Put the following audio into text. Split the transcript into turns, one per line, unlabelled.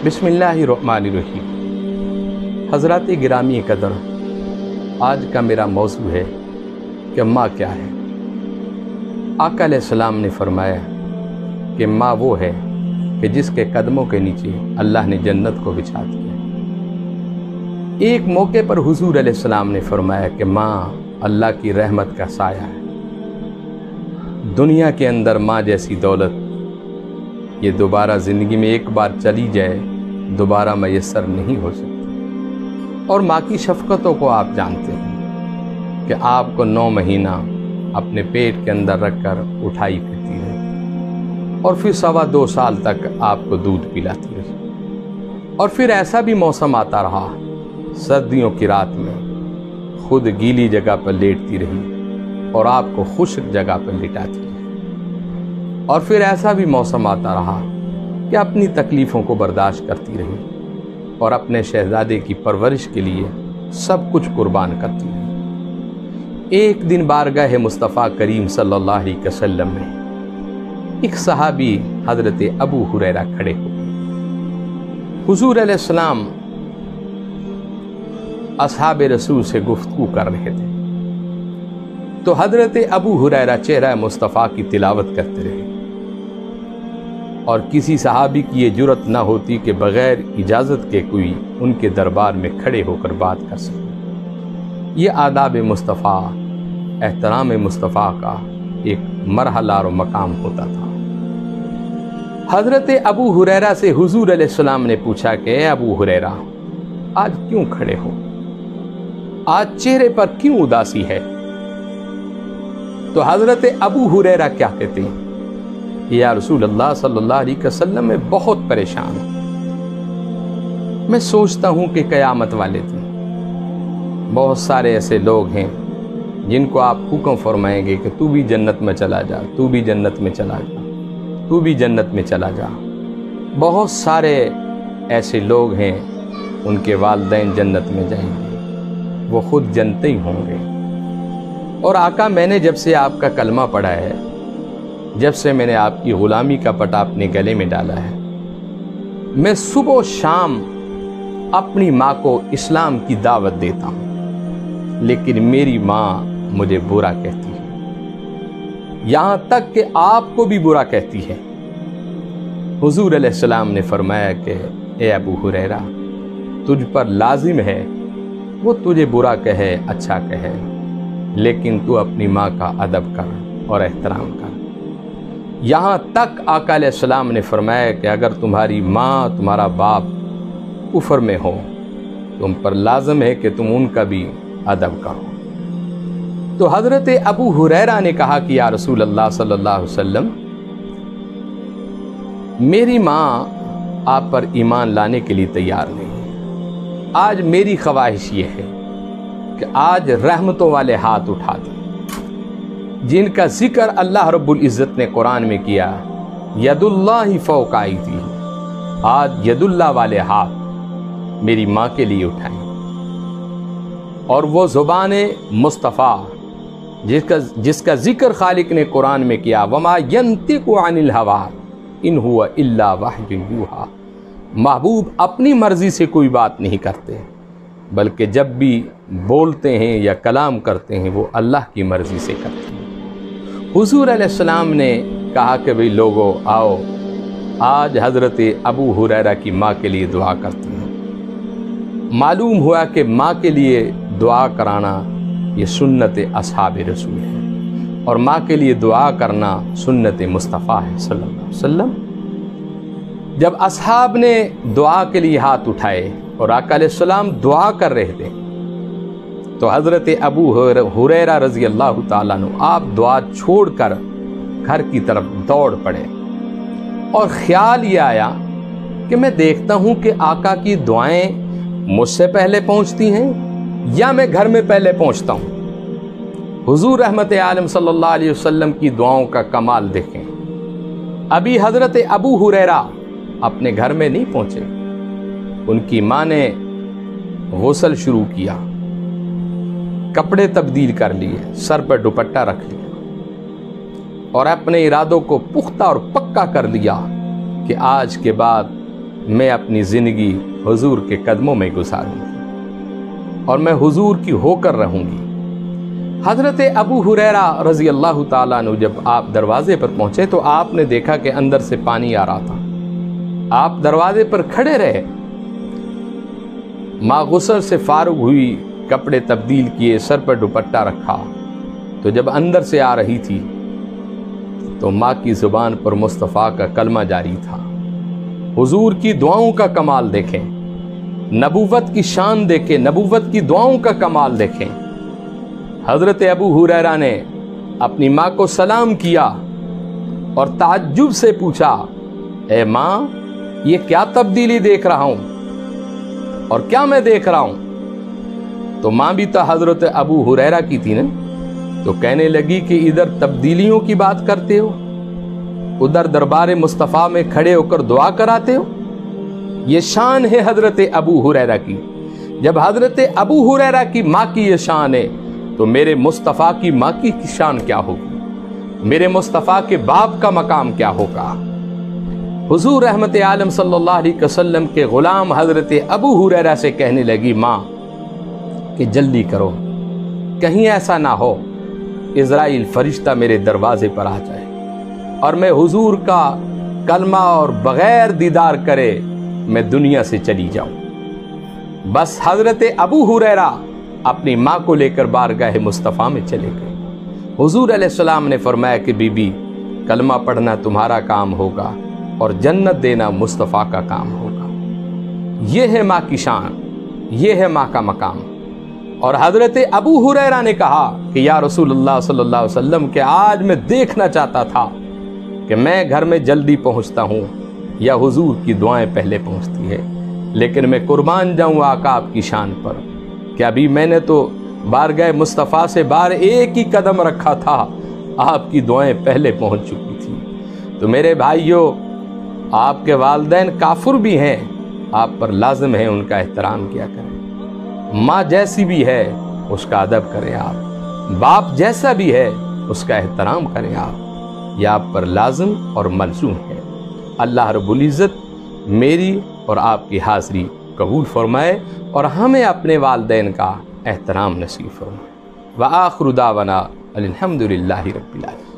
بسم اللہ الرحمن الرحیم۔ حضرات گرامی قدر، آج کا میرا موضوع ہے کہ ماں کیا ہے۔ آقا علیہ السلام نے فرمایا کہ ماں وہ ہے کہ جس کے قدموں کے نیچے اللہ نے جنت کو بچھا دیا۔ ایک موقع پر حضور علیہ السلام نے فرمایا کہ ماں اللہ کی رحمت کا سایہ ہے۔ دنیا کے اندر ماں جیسی دولت یہ دوبارہ زندگی میں ایک بار چلی جائے دوبارہ میسر نہیں ہو سکتی۔ اور ماں کی شفقتوں کو آپ جانتے ہیں کہ آپ کو 9 مہینہ اپنے پیٹ کے اندر رکھ کر اٹھائی پھرتی رہی، اور پھر 2.25 سال تک آپ کو دودھ پلاتی رہی، اور پھر ایسا بھی موسم آتا رہا سردیوں کی رات میں خود گیلی جگہ پر لیٹتی رہی اور آپ کو خشک جگہ پر لٹاتی رہی، اور پھر ایسا بھی موسم آتا رہا کہ اپنی تکلیفوں کو برداشت کرتی رہی اور اپنے شہزادے کی پرورش کے لیے سب کچھ قربان کرتی رہی۔ ایک دن بارگاہ مصطفیٰ کریم صلی اللہ علیہ وسلم میں ایک صحابی حضرت ابو ہریرہ کھڑے ہوئے۔ حضور علیہ السلام اصحاب رسول سے گفتگو کر رہے تھے، تو حضرت ابو ہریرہ چہرہ مصطفیٰ کی تلاوت کرتے رہے، اور کسی صحابی کی یہ جرت نہ ہوتی کہ بغیر اجازت کے کوئی ان کے دربار میں کھڑے ہو کر بات کر سکے۔ یہ آداب مصطفیٰ، احترام مصطفیٰ کا ایک مرحلہ اور مقام ہوتا تھا۔ حضرت ابو ہریرہ سے حضور علیہ السلام نے پوچھا کہ اے ابو ہریرہ، آج کیوں کھڑے ہو؟ آج چہرے پر کیوں اداسی ہے؟ تو حضرت ابو ہریرہ کیا کہتے ہیں؟ یا رسول اللہ صلی اللہ علیہ وسلم، میں بہت پریشان ہوں۔ میں سوچتا ہوں کہ قیامت والے دن بہت سارے ایسے لوگ ہیں جن کو آپ حکم فرمائیں گے کہ تو بھی جنت میں چلا جا، تو بھی جنت میں چلا جا، تو بھی جنت میں چلا جا۔ بہت سارے ایسے لوگ ہیں ان کے والدین جنت میں جائیں گے، وہ خود جنتی ہی ہوں گے۔ اور آقا، میں نے جب سے آپ کا کلمہ پڑھا ہے، جب سے میں نے آپ کی غلامی کا پٹا اپنے گلے میں ڈالا ہے، میں صبح و شام اپنی ماں کو اسلام کی دعوت دیتا ہوں، لیکن میری ماں مجھے برا کہتی ہے، یہاں تک کہ آپ کو بھی برا کہتی ہے۔ حضور علیہ السلام نے فرمایا کہ اے ابو ہریرہ، تجھ پر لازم ہے وہ تجھے برا کہے اچھا کہے، لیکن تو اپنی ماں کا ادب کر اور احترام کر۔ یہاں تک آقا علیہ السلام نے فرمایا کہ اگر تمہاری ماں تمہارا باپ کفر میں ہو، تم پر لازم ہے کہ تم ان کا بھی ادب کرو۔ تو حضرت ابو ہریرہ نے کہا کہ یا رسول اللہ صلی اللہ علیہ وسلم، میری ماں آپ پر ایمان لانے کے لیے تیار نہیں ہے۔ آج میری خواہش یہ ہے کہ آج رحمتوں والے ہاتھ اٹھا دیں، جن کا ذکر اللہ رب العزت نے قرآن میں کیا، ید اللہ فوق ایدیہم، آج ید اللہ والے ہاتھ میری ماں کے لیے اٹھائیں۔ اور وہ زبان مصطفیٰ جس کا ذکر خالق نے قرآن میں کیا، وما ینطق عن الہویٰ ان ہوا الا وحی یوحیٰ، محبوب اپنی مرضی سے کوئی بات نہیں کرتے، بلکہ جب بھی بولتے ہیں یا کلام کرتے ہیں وہ اللہ کی مرضی سے کرتے ہیں۔ حضور علیہ السلام نے کہا کہ بھئی لوگو آؤ، آج حضرت ابو ہریرہ کی ماں کے لیے دعا کرتے ہیں۔ معلوم ہوا کہ ماں کے لیے دعا کرانا یہ سنت اصحاب رسول ہے، اور ماں کے لیے دعا کرنا سنت مصطفیٰ ہے صلی اللہ علیہ وسلم۔ جب اصحاب نے دعا کے لیے ہاتھ اٹھائے اور آقا علیہ السلام دعا کر رہے تھے، تو حضرت ابو ہریرہ رضی اللہ تعالیٰ عنہ آپ دعا چھوڑ کر گھر کی طرف دوڑ پڑے، اور خیال یہ آیا کہ میں دیکھتا ہوں کہ آقا کی دعائیں مجھ سے پہلے پہنچتی ہیں یا میں گھر میں پہلے پہنچتا ہوں۔ حضور رحمت عالم صلی اللہ علیہ وسلم کی دعاؤں کا کمال دیکھیں۔ ابھی حضرت ابو ہریرہ اپنے گھر میں نہیں پہنچے، ان کی ماں نے غسل شروع کیا، کپڑے تبدیل کر لیے، سر پر دوپٹہ رکھ لیا، اور اپنے ارادوں کو پختہ اور پکا کر لیا کہ آج کے بعد میں اپنی زندگی حضور کے قدموں میں گزاروں گی اور میں حضور کی ہو کر رہوں گی۔ حضرت ابو ہریرہ رضی اللہ تعالیٰ عنہ جب آپ دروازے پر پہنچے تو آپ نے دیکھا کہ اندر سے پانی آ رہا تھا۔ آپ دروازے پر کھڑے رہے، ماں غسل سے فارغ ہوئی، کپڑے تبدیل کیے، سر پر دوپٹہ رکھا، تو جب اندر سے آ رہی تھی تو ماں کی زبان پر مصطفیٰ کا کلمہ جاری تھا۔ حضور کی دعاؤں کا کمال دیکھیں، نبوت کی شان دیکھیں، نبوت کی دعاؤں کا کمال دیکھیں۔ حضرت ابو ہریرہ نے اپنی ماں کو سلام کیا اور تعجب سے پوچھا، اے ماں، یہ کیا تبدیلی دیکھ رہا ہوں اور کیا میں دیکھ رہا ہوں؟ تو ماں بھی تو حضرت ابو ہریرہ کی تھی نا، تو کہنے لگی کہ ادھر تبدیلیوں کی بات کرتے ہو، ادھر دربار مصطفیٰ میں کھڑے ہو کر دعا کراتے ہو۔ یہ شان ہے حضرت ابو ہریرہ کی۔ جب حضرت ابو ہریرہ کی ماں کی یہ شان ہے تو میرے مصطفیٰ کی ماں کی شان کیا ہوگی، میرے مصطفیٰ کے باپ کا مقام کیا ہوگا۔ حضور رحمت عالم صلی اللہ علیہ وسلم کے غلام حضرت ابو ہریرہ سے کہنے لگی ماں کہ جلدی کرو، کہیں ایسا نہ ہو اسرائیل فرشتہ میرے دروازے پر آ جائے اور میں حضور کا کلمہ اور بغیر دیدار کرے میں دنیا سے چلی جاؤں۔ بس حضرت ابو ہریرہ اپنی ماں کو لے کر بارگاہ مصطفیٰ میں چلے گئے۔ حضور علیہ السلام نے فرمایا کہ بی بی، کلمہ پڑھنا تمہارا کام ہوگا اور جنت دینا مصطفیٰ کا کام ہوگا۔ یہ ہے ماں کی شان، یہ ہے ماں کا مقام۔ اور حضرت ابو ہریرہ نے کہا کہ یا رسول اللہ صلی اللہ علیہ وسلم کہ آج میں دیکھنا چاہتا تھا کہ میں گھر میں جلدی پہنچتا ہوں یا حضور کی دعائیں پہلے پہنچتی ہے، لیکن میں قربان جاؤں آقا آپ کی شان پر کہ ابھی میں نے تو بارگاہ مصطفیٰ سے باہر ایک ہی قدم رکھا تھا، آپ کی دعائیں پہلے پہنچ چکی تھی۔ تو میرے بھائیوں، آپ کے والدین کافر بھی ہیں، آپ پر لازم ہے ان کا احترام کیا کریں۔ ماں جیسی بھی ہے اس کا ادب کریں آپ، باپ جیسا بھی ہے اس کا احترام کریں آپ، یہ آپ پر لازم اور ملزوم ہے۔ اللہ رب العزت میری اور آپ کی حاضری قبول فرمائے اور ہمیں اپنے والدین کا احترام نصیب فرمائے۔ وآخر دعوانا الحمدللہ رب العالمین۔